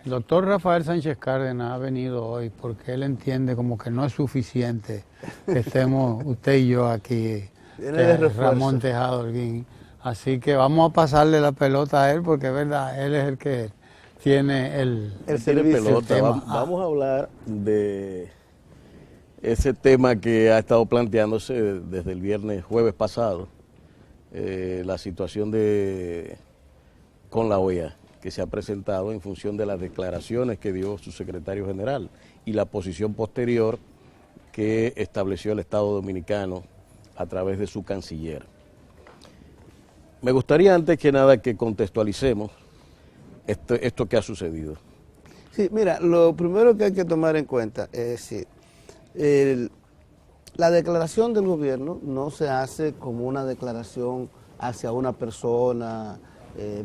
El doctor Rafael Sánchez Cárdenas ha venido hoy porque él entiende como que no es suficiente que estemos usted y yo aquí, Ramón Tejado Holguín. Así que vamos a pasarle la pelota a él porque es verdad, él es el que tiene el pelota. Vamos a hablar de ese tema que ha estado planteándose desde el jueves pasado, la situación con la OEA, que se ha presentado en función de las declaraciones que dio su secretario general y la posición posterior que estableció el Estado Dominicano a través de su canciller. Me gustaría antes que nada que contextualicemos esto que ha sucedido. Sí, mira, lo primero que hay que tomar en cuenta es decir, la declaración del gobierno no se hace como una declaración hacia una persona,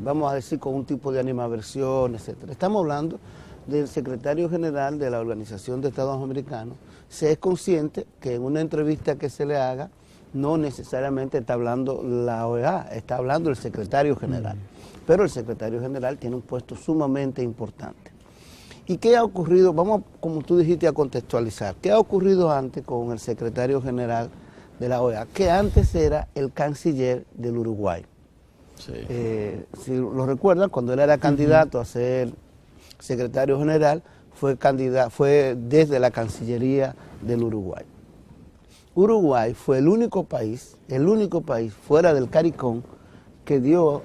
vamos a decir con un tipo de animadversión, etcétera. Estamos hablando del secretario general de la Organización de Estados Americanos. Se es consciente que en una entrevista que se le haga no necesariamente está hablando la OEA, está hablando el secretario general. Pero el secretario general tiene un puesto sumamente importante. ¿Y qué ha ocurrido? Vamos, como tú dijiste, a contextualizar. ¿Qué ha ocurrido antes con el secretario general de la OEA? Que antes era el canciller del Uruguay. Sí. Si lo recuerdan, cuando él era candidato a ser secretario general, fue desde la Cancillería del Uruguay. Uruguay fue el único país fuera del CARICOM que dio,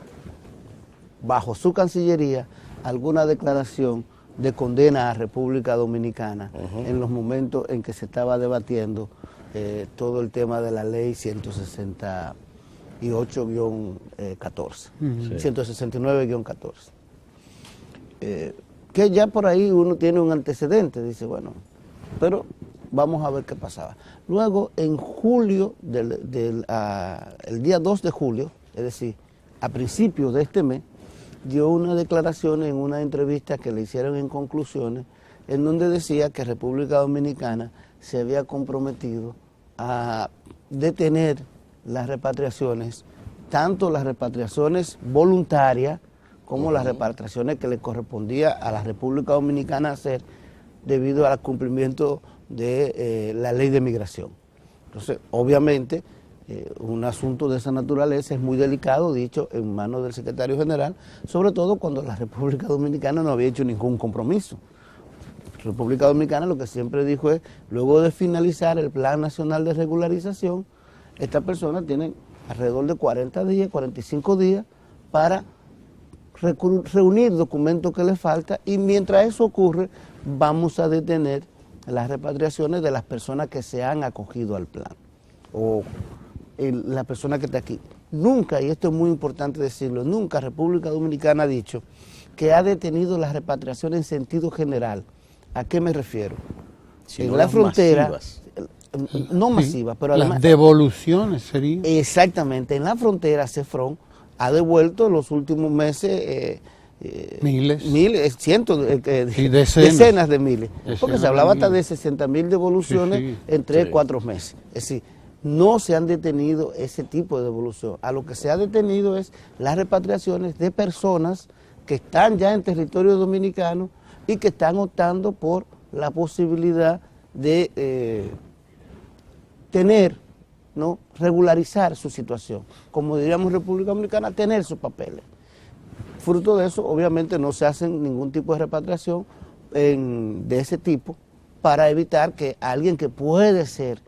bajo su Cancillería, alguna declaración de condena a República Dominicana en los momentos en que se estaba debatiendo todo el tema de la ley 168-14, 169-14. Que ya por ahí uno tiene un antecedente, dice, bueno, pero vamos a ver qué pasaba. Luego, en julio, el día 2 de julio, es decir, a principios de este mes, dio una declaración en una entrevista que le hicieron en Conclusiones, en donde decía que República Dominicana se había comprometido a detener las repatriaciones, tanto las repatriaciones voluntarias como las repatriaciones que le correspondía a la República Dominicana hacer debido al cumplimiento de la ley de migración. Entonces, obviamente, un asunto de esa naturaleza es muy delicado, dicho en manos del secretario general, sobre todo cuando la República Dominicana no había hecho ningún compromiso. La República Dominicana lo que siempre dijo es, luego de finalizar el Plan Nacional de Regularización, estas personas tienen alrededor de 40 días, 45 días para reunir documentos que les falta, y mientras eso ocurre, vamos a detener las repatriaciones de las personas que se han acogido al plan, o la persona que está aquí. Nunca, y esto es muy importante decirlo, nunca República Dominicana ha dicho que ha detenido las repatriaciones en sentido general. ¿A qué me refiero? En la frontera, masivas. No masivas, pero además... Las devoluciones serían. Exactamente, en la frontera CEFRON ha devuelto en los últimos meses miles, cientos, decenas de miles, porque se hablaba hasta de 60.000 devoluciones en 3-4 meses. Es decir, no se han detenido ese tipo de devolución. A lo que se ha detenido es las repatriaciones de personas que están ya en territorio dominicano y que están optando por la posibilidad de regularizar su situación. Como diríamos República Dominicana, tener sus papeles. Fruto de eso, obviamente, no se hace ningún tipo de repatriación de ese tipo para evitar que alguien que puede ser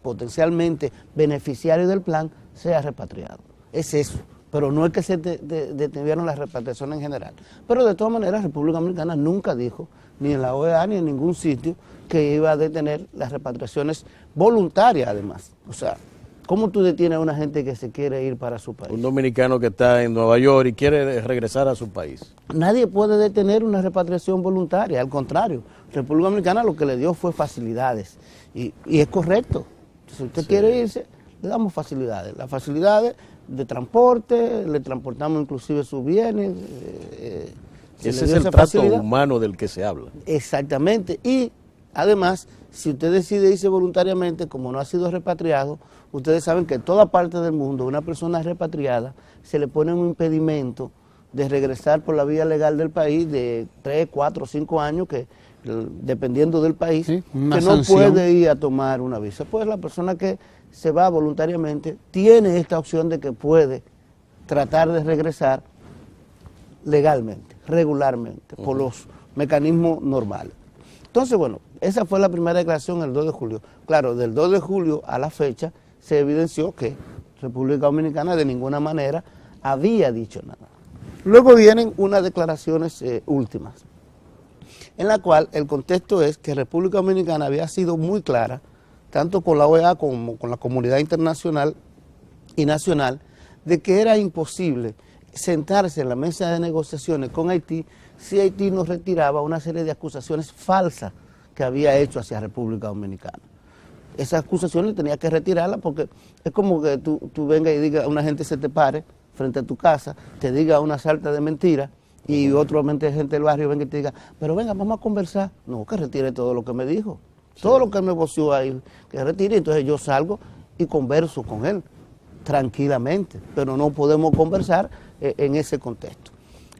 potencialmente beneficiario del plan sea repatriado. Es eso, pero no es que se detuvieron las repatriaciones en general. Pero de todas maneras, República Dominicana nunca dijo, ni en la OEA ni en ningún sitio, que iba a detener las repatriaciones voluntarias además. O sea, ¿cómo tú detienes a una gente que se quiere ir para su país? Un dominicano que está en Nueva York y quiere regresar a su país. Nadie puede detener una repatriación voluntaria, al contrario. República Dominicana lo que le dio fue facilidades, y es correcto. Si usted quiere irse, le damos facilidades. Las facilidades de transporte, le transportamos inclusive sus bienes. Ese es el trato humano del que se habla. Exactamente, y además, si usted decide irse voluntariamente, como no ha sido repatriado, ustedes saben que en toda parte del mundo, una persona repatriada, se le pone un impedimento de regresar por la vía legal del país de 3, 4, 5 años, que dependiendo del país, sí, que no sanción. puede ir a tomar una visa. Pues la persona que se va voluntariamente tiene esta opción de que puede tratar de regresar legalmente, regularmente, por los mecanismos normales. Entonces, bueno, esa fue la primera declaración el 2 de julio. Claro, del 2 de julio a la fecha se evidenció que República Dominicana de ninguna manera había dicho nada. Luego vienen unas declaraciones últimas, en la cual el contexto es que República Dominicana había sido muy clara, tanto con la OEA como con la comunidad internacional y nacional, de que era imposible sentarse en la mesa de negociaciones con Haití si Haití nos retiraba una serie de acusaciones falsas que había hecho hacia República Dominicana. Esas acusaciones tenía que retirarlas porque es como que tú vengas y digas, una gente se te pare frente a tu casa, te diga una sarta de mentiras y otra gente del barrio venga y te diga, pero venga, vamos a conversar. No, que retire todo lo que me dijo, todo lo que me voció ahí, que retire. Entonces yo salgo y converso con él tranquilamente, pero no podemos conversar en ese contexto.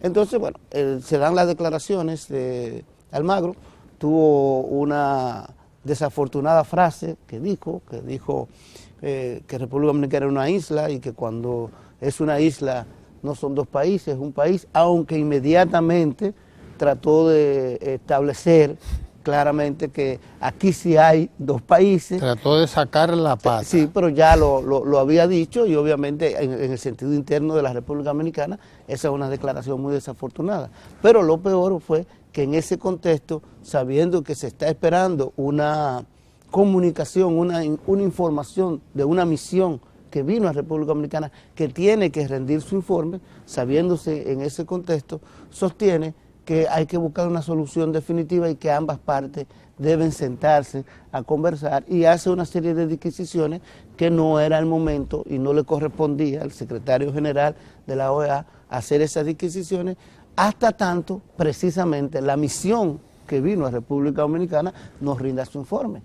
Entonces, bueno, se dan las declaraciones de Almagro, tuvo una desafortunada frase que dijo que República Dominicana era una isla y que cuando es una isla no son dos países, es un país, aunque inmediatamente trató de establecer claramente que aquí sí hay dos países. Trató de sacar la pata. Sí, pero ya lo había dicho y obviamente en el sentido interno de la República Dominicana esa es una declaración muy desafortunada. Pero lo peor fue que en ese contexto, sabiendo que se está esperando una comunicación, una información de una misión que vino a República Dominicana, que tiene que rendir su informe, sabiéndose en ese contexto, sostiene que hay que buscar una solución definitiva y que ambas partes deben sentarse a conversar y hace una serie de disquisiciones que no era el momento y no le correspondía al secretario general de la OEA hacer esas disquisiciones hasta tanto precisamente la misión que vino a República Dominicana nos rinda su informe,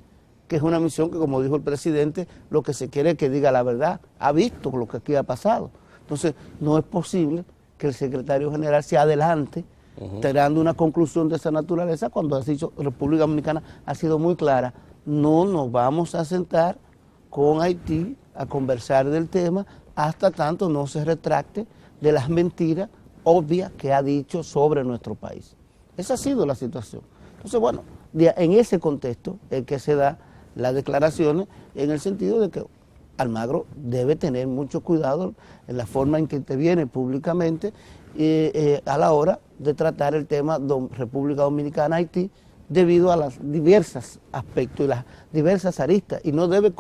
que es una misión que, como dijo el presidente, lo que se quiere es que diga la verdad, ha visto lo que aquí ha pasado. Entonces, no es posible que el secretario general se adelante tirando una conclusión de esa naturaleza cuando ha dicho República Dominicana ha sido muy clara, no nos vamos a sentar con Haití a conversar del tema hasta tanto no se retracte de las mentiras obvias que ha dicho sobre nuestro país. Esa ha sido la situación. Entonces, bueno, en ese contexto es que se da las declaraciones en el sentido de que Almagro debe tener mucho cuidado en la forma en que interviene públicamente a la hora de tratar el tema de República Dominicana-Haití debido a los diversos aspectos y las diversas aristas. Y no debe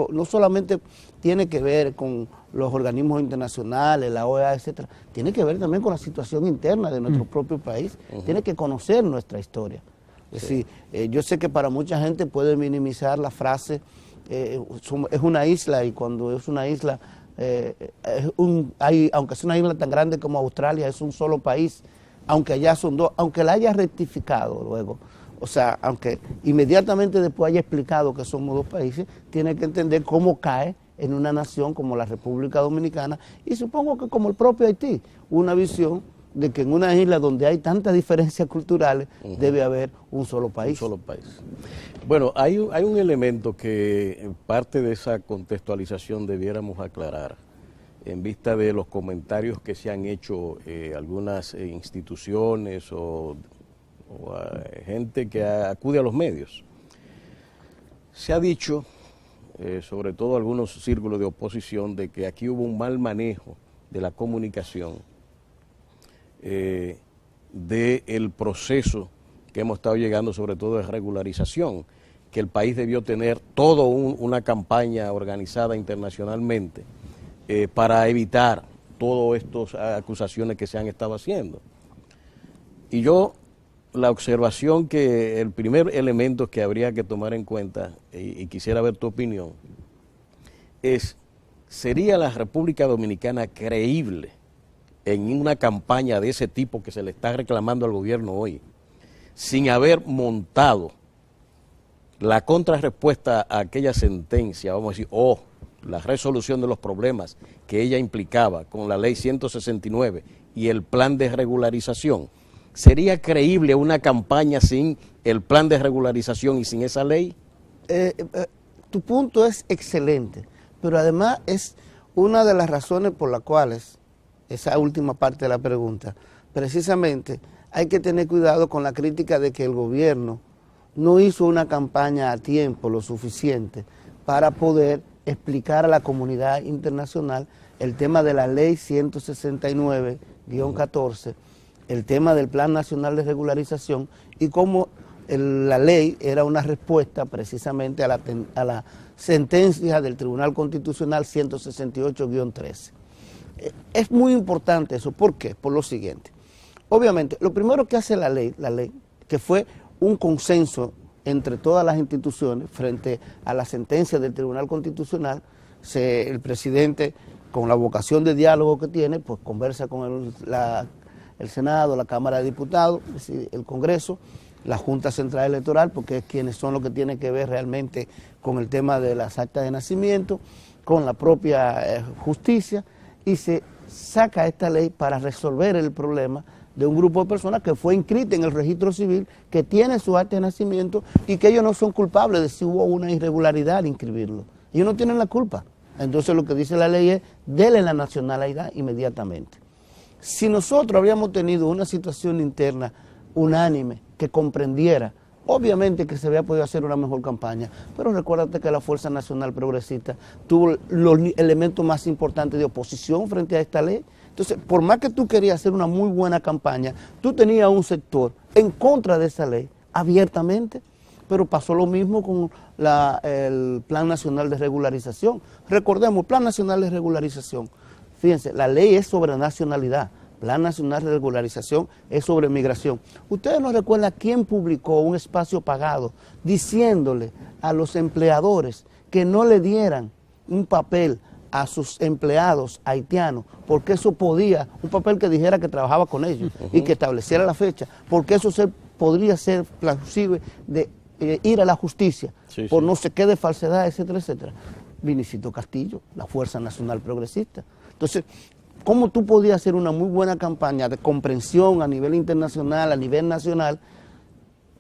no solamente tiene que ver con los organismos internacionales, la OEA, etcétera, tiene que ver también con la situación interna de nuestro propio país, tiene que conocer nuestra historia. Es decir, yo sé que para mucha gente puede minimizar la frase es una isla y cuando es una isla, aunque es una isla tan grande como Australia, es un solo país, aunque allá son dos, aunque la haya rectificado luego, o sea, aunque inmediatamente después haya explicado que somos dos países, tiene que entender cómo cae en una nación como la República Dominicana y supongo que como el propio Haití, una visión de que en una isla donde hay tantas diferencias culturales debe haber un solo país. Un solo país. Bueno, hay un elemento que en parte de esa contextualización debiéramos aclarar en vista de los comentarios que se han hecho algunas instituciones o gente que acude a los medios. Se ha dicho, sobre todo algunos círculos de oposición, de que aquí hubo un mal manejo de la comunicación del proceso que hemos estado llegando, sobre todo de regularización, que el país debió tener toda una campaña organizada internacionalmente para evitar todas estas acusaciones que se han estado haciendo. Y yo, la observación que el primer elemento que habría que tomar en cuenta, y quisiera ver tu opinión, es, ¿sería la República Dominicana creíble en una campaña de ese tipo que se le está reclamando al gobierno hoy, sin haber montado la contrarrespuesta a aquella sentencia, vamos a decir, la resolución de los problemas que ella implicaba con la ley 169 y el plan de regularización, ¿sería creíble una campaña sin el plan de regularización y sin esa ley? Tu punto es excelente, pero además es una de las razones por las cuales, esa última parte de la pregunta, precisamente hay que tener cuidado con la crítica de que el gobierno no hizo una campaña a tiempo lo suficiente para poder explicar a la comunidad internacional el tema de la ley 169-14, el tema del Plan Nacional de Regularización y cómo la ley era una respuesta precisamente a la sentencia del Tribunal Constitucional 168-13. Es muy importante eso. ¿Por qué? Por lo siguiente. Obviamente, lo primero que hace la ley, que fue un consenso entre todas las instituciones frente a la sentencia del Tribunal Constitucional, el presidente, con la vocación de diálogo que tiene, pues conversa con el Senado, la Cámara de Diputados, el Congreso, la Junta Central Electoral, porque es quienes son los que tienen que ver realmente con el tema de las actas de nacimiento, con la propia justicia, y se saca esta ley para resolver el problema de un grupo de personas que fue inscrita en el registro civil, que tiene su acta de nacimiento y que ellos no son culpables de si hubo una irregularidad al inscribirlo. Ellos no tienen la culpa. Entonces lo que dice la ley es, denle la nacionalidad inmediatamente. Si nosotros habríamos tenido una situación interna unánime que comprendiera, obviamente que se había podido hacer una mejor campaña, pero recuérdate que la Fuerza Nacional Progresista tuvo los elementos más importantes de oposición frente a esta ley. Entonces, por más que tú querías hacer una muy buena campaña, tú tenías un sector en contra de esa ley, abiertamente, pero pasó lo mismo con el Plan Nacional de Regularización. Recordemos, el Plan Nacional de Regularización, fíjense, la ley es sobre nacionalidad, Plan Nacional de Regularización es sobre migración. ¿Ustedes no recuerdan quién publicó un espacio pagado diciéndole a los empleadores que no le dieran un papel a sus empleados haitianos, porque eso podía, un papel que dijera que trabajaba con ellos y que estableciera la fecha, porque eso podría ser plausible de ir a la justicia por no sé qué de falsedad, etcétera, etcétera? Vinicito Castillo, la Fuerza Nacional Progresista. Entonces, ¿cómo tú podías hacer una muy buena campaña de comprensión a nivel internacional, a nivel nacional,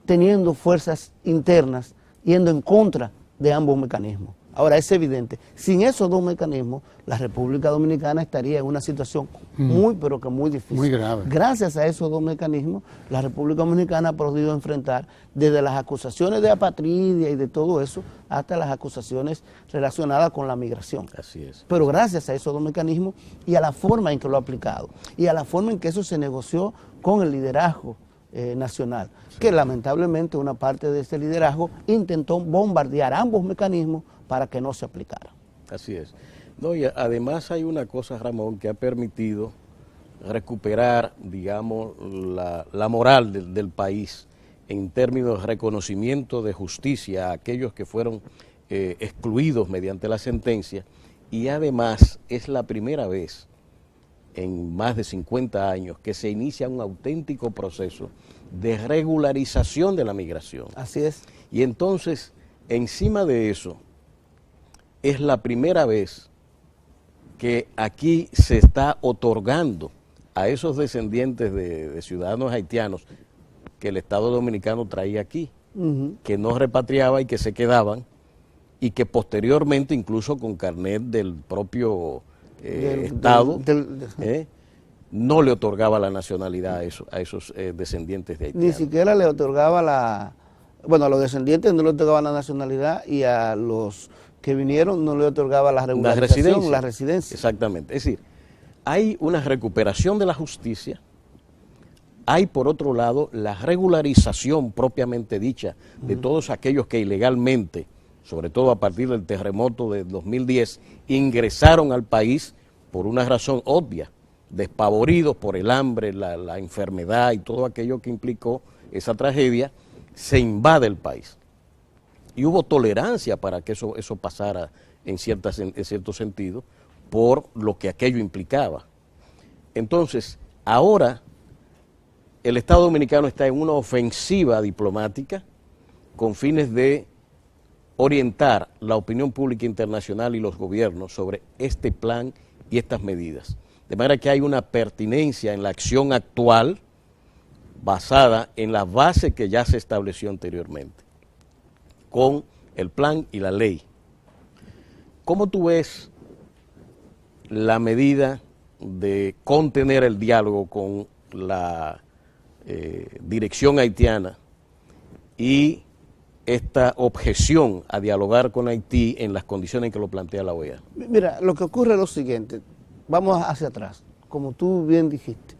teniendo fuerzas internas yendo en contra de ambos mecanismos? Ahora, es evidente, sin esos dos mecanismos, la República Dominicana estaría en una situación muy, pero que muy difícil. Muy grave. Gracias a esos dos mecanismos, la República Dominicana ha podido enfrentar desde las acusaciones de apatridia y de todo eso, hasta las acusaciones relacionadas con la migración. Así es. Pero gracias a esos dos mecanismos y a la forma en que lo ha aplicado, y a la forma en que eso se negoció con el liderazgo nacional, que lamentablemente una parte de ese liderazgo intentó bombardear ambos mecanismos para que no se aplicara. Así es. No, y además hay una cosa, Ramón, que ha permitido recuperar, digamos, la moral del país en términos de reconocimiento de justicia a aquellos que fueron excluidos mediante la sentencia, y además es la primera vez en más de 50 años que se inicia un auténtico proceso de regularización de la migración. Así es. Y entonces, encima de eso, es la primera vez que aquí se está otorgando a esos descendientes de ciudadanos haitianos que el Estado Dominicano traía aquí, que no repatriaba y que se quedaban, y que posteriormente, incluso con carnet del propio Estado, no le otorgaba la nacionalidad a esos descendientes de haitianos. Ni siquiera le otorgaba bueno, a los descendientes no le otorgaba la nacionalidad, y a los que vinieron no le otorgaba la regularización, la residencia. Exactamente. Es decir, hay una recuperación de la justicia, hay por otro lado la regularización propiamente dicha de todos aquellos que ilegalmente, sobre todo a partir del terremoto de 2010, ingresaron al país por una razón obvia, despavoridos por el hambre, la enfermedad y todo aquello que implicó esa tragedia. Se invade el país. Y hubo tolerancia para que eso pasara en cierto sentido, por lo que aquello implicaba. Entonces, ahora el Estado Dominicano está en una ofensiva diplomática con fines de orientar la opinión pública internacional y los gobiernos sobre este plan y estas medidas. De manera que hay una pertinencia en la acción actual basada en la base que ya se estableció anteriormente, con el plan y la ley. ¿Cómo tú ves la medida de contener el diálogo con la dirección haitiana y esta objeción a dialogar con Haití en las condiciones en que lo plantea la OEA? Mira, lo que ocurre es lo siguiente, vamos hacia atrás, como tú bien dijiste.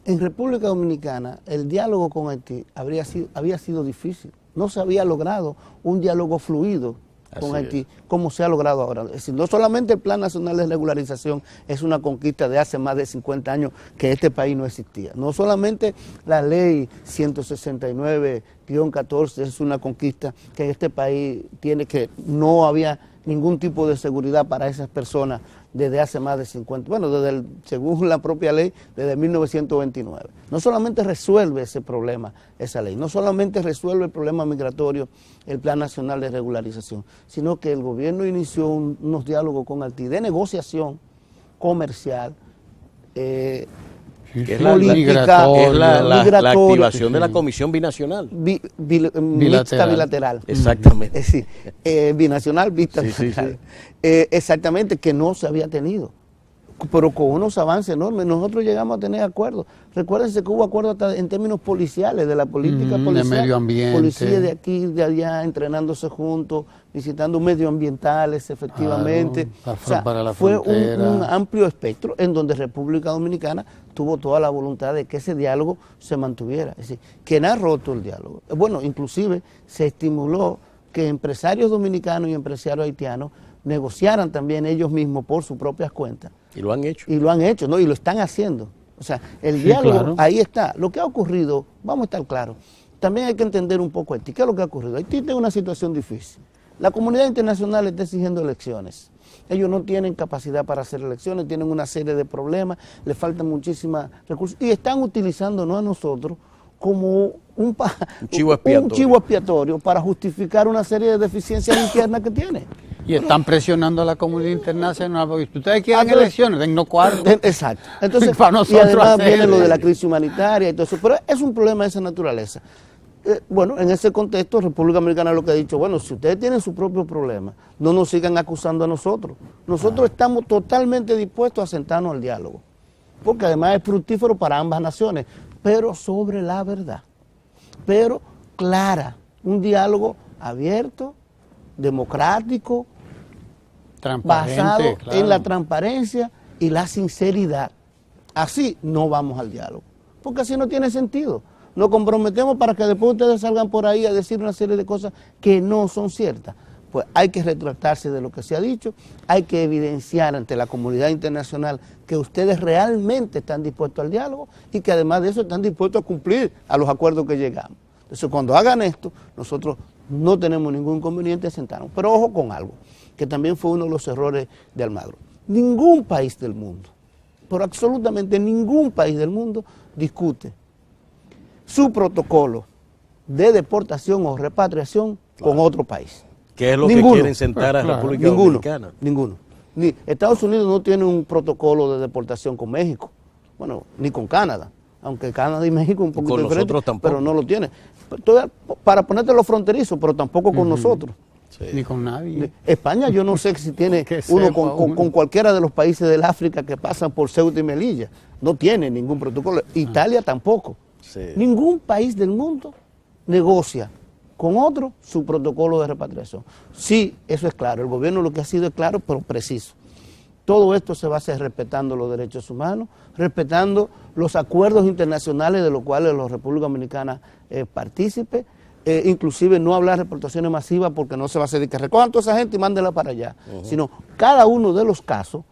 En República Dominicana el diálogo con Haití había sido difícil, no se había logrado un diálogo fluido con Haití, como se ha logrado ahora. Es decir, no solamente el Plan Nacional de Regularización es una conquista de hace más de 50 años que este país no existía. No solamente la ley 169-14 es una conquista que este país tiene, que no había ningún tipo de seguridad para esas personas desde hace más de 50, bueno, según la propia ley, desde 1929. No solamente resuelve ese problema, esa ley, no solamente resuelve el problema migratorio, el Plan Nacional de Regularización, sino que el gobierno inició unos diálogos con Haití de negociación comercial, política, la activación de la Comisión Binacional. Mixta bilateral. Exactamente. Es decir, binacional, mixta bilateral. Exactamente, que no se había tenido, pero con unos avances enormes. Nosotros llegamos a tener acuerdos. Recuérdense que hubo acuerdos hasta en términos policiales, de la política policial. De medio ambiente. Policía de aquí, de allá, entrenándose juntos, visitando medioambientales, efectivamente. Claro, o sea, para la fue un amplio espectro en donde República Dominicana tuvo toda la voluntad de que ese diálogo se mantuviera. Es decir, quien ha roto el diálogo. Bueno, inclusive se estimuló que empresarios dominicanos y empresarios haitianos negociaran también ellos mismos por sus propias cuentas. Y lo han hecho. Y lo han hecho, ¿no? Y lo están haciendo. O sea, el diálogo, claro, ahí está. Lo que ha ocurrido, vamos a estar claros, también hay que entender un poco Haití. ¿Qué es lo que ha ocurrido? Haití tiene una situación difícil. La comunidad internacional está exigiendo elecciones. Ellos no tienen capacidad para hacer elecciones, tienen una serie de problemas, les faltan muchísimos recursos y están utilizándonos a nosotros como un chivo expiatorio para justificar una serie de deficiencias internas que tiene. Y están presionando a la comunidad internacional porque ustedes quieren elecciones, dennos cuarto. Exacto. Entonces, y además viene lo de la crisis humanitaria y todo eso, pero es un problema de esa naturaleza. Bueno, en ese contexto, República Dominicana lo que ha dicho, bueno, si ustedes tienen su propio problema, no nos sigan acusando a nosotros. Nosotros estamos totalmente dispuestos a sentarnos al diálogo, porque además es fructífero para ambas naciones, pero sobre la verdad, pero clara, un diálogo abierto, democrático, basado en la transparencia y la sinceridad. Así no vamos al diálogo, porque así no tiene sentido. Nos comprometemos para que después ustedes salgan por ahí a decir una serie de cosas que no son ciertas. Pues hay que retractarse de lo que se ha dicho, hay que evidenciar ante la comunidad internacional que ustedes realmente están dispuestos al diálogo y que además de eso están dispuestos a cumplir a los acuerdos que llegamos. Entonces, cuando hagan esto, nosotros no tenemos ningún inconveniente en sentarnos. Pero ojo con algo, que también fue uno de los errores de Almagro. Ningún país del mundo, pero absolutamente ningún país del mundo discute su protocolo de deportación o repatriación con otro país. ¿Qué es lo que quieren sentar a República Dominicana? Ninguno. Ni Estados Unidos no tiene un protocolo de deportación con México, bueno, ni con Canadá, aunque Canadá y México un poquito diferente, pero no lo tiene. Para ponértelo fronterizo, pero tampoco con nosotros. Sí. Ni con nadie. España yo no sé si tiene uno con cualquiera de los países del África que pasan por Ceuta y Melilla. No tiene ningún protocolo. Italia tampoco. Sí. Ningún país del mundo negocia con otro su protocolo de repatriación. Sí, eso es claro. El gobierno lo que ha sido es claro, pero preciso. Todo esto se va a hacer respetando los derechos humanos, respetando los acuerdos internacionales de los cuales la República Dominicana partícipe, inclusive no hablar de reportaciones masivas porque no se va a hacer de que recojan toda esa gente y mándenla para allá, sino cada uno de los casos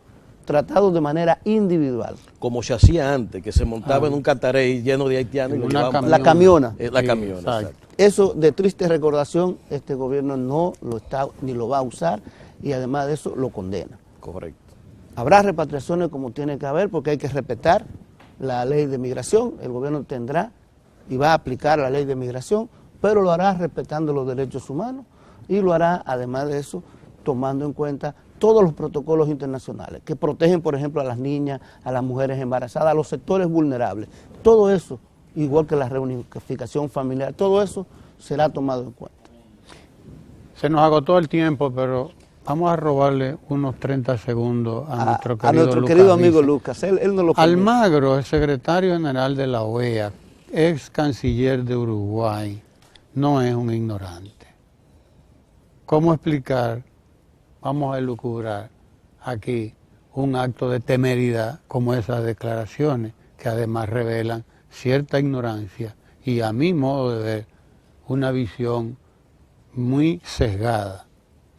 tratados de manera individual. Como se hacía antes, que se montaba en un catarey lleno de haitianos y lo llevaban. La camiona. La camiona, exacto. Eso de triste recordación, este gobierno no lo está ni lo va a usar y además de eso lo condena. Correcto. Habrá repatriaciones como tiene que haber porque hay que respetar la ley de migración, el gobierno tendrá y va a aplicar la ley de migración, pero lo hará respetando los derechos humanos y lo hará, además de eso, tomando en cuenta todos los protocolos internacionales que protegen, por ejemplo, a las niñas, a las mujeres embarazadas, a los sectores vulnerables. Todo eso, igual que la reunificación familiar, todo eso será tomado en cuenta. Se nos agotó el tiempo, pero vamos a robarle unos 30 segundos a nuestro querido amigo Lucas. Él no lo conoce. Almagro, el secretario general de la OEA, ex canciller de Uruguay, no es un ignorante. ¿Cómo explicar? Vamos a elucubrar aquí un acto de temeridad como esas declaraciones, que además revelan cierta ignorancia y, a mi modo de ver, una visión muy sesgada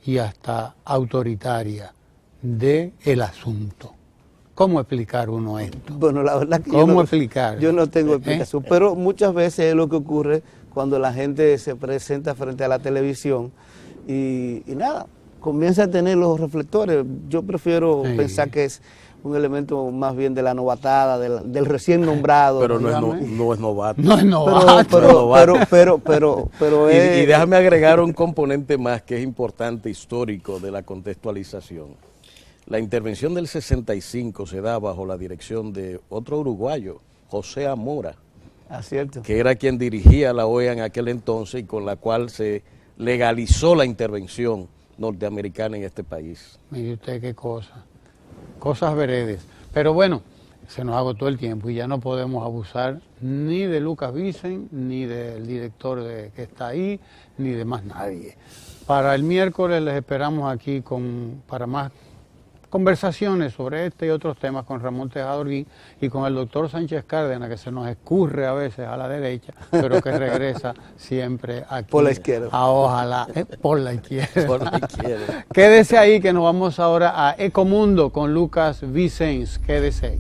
y hasta autoritaria del asunto. ¿Cómo explicar uno esto? Bueno, la verdad que yo no tengo explicación, pero muchas veces es lo que ocurre cuando la gente se presenta frente a la televisión y nada, comienza a tener los reflectores. Yo prefiero pensar que es un elemento más bien de la novatada, del recién nombrado. Pero no es novato. No es novato. Pero y déjame agregar un componente más que es importante, histórico, de la contextualización. La intervención del 65 se da bajo la dirección de otro uruguayo, José Amora, que era quien dirigía la OEA en aquel entonces y con la cual se legalizó la intervención norteamericana en este país. Mire usted qué cosa, cosas veredes. Pero bueno, se nos agotó el tiempo y ya no podemos abusar ni de Lucas Vicent, ni del director que está ahí, ni de más nadie. Para el miércoles les esperamos aquí para más conversaciones sobre este y otros temas con Ramón Tejada Holguín y con el doctor Sánchez Cárdenas, que se nos escurre a veces a la derecha, pero que regresa siempre aquí. Por la izquierda. Ojalá, por la izquierda. Por la izquierda. Quédese ahí que nos vamos ahora a Ecomundo con Lucas Vicens. Quédese ahí.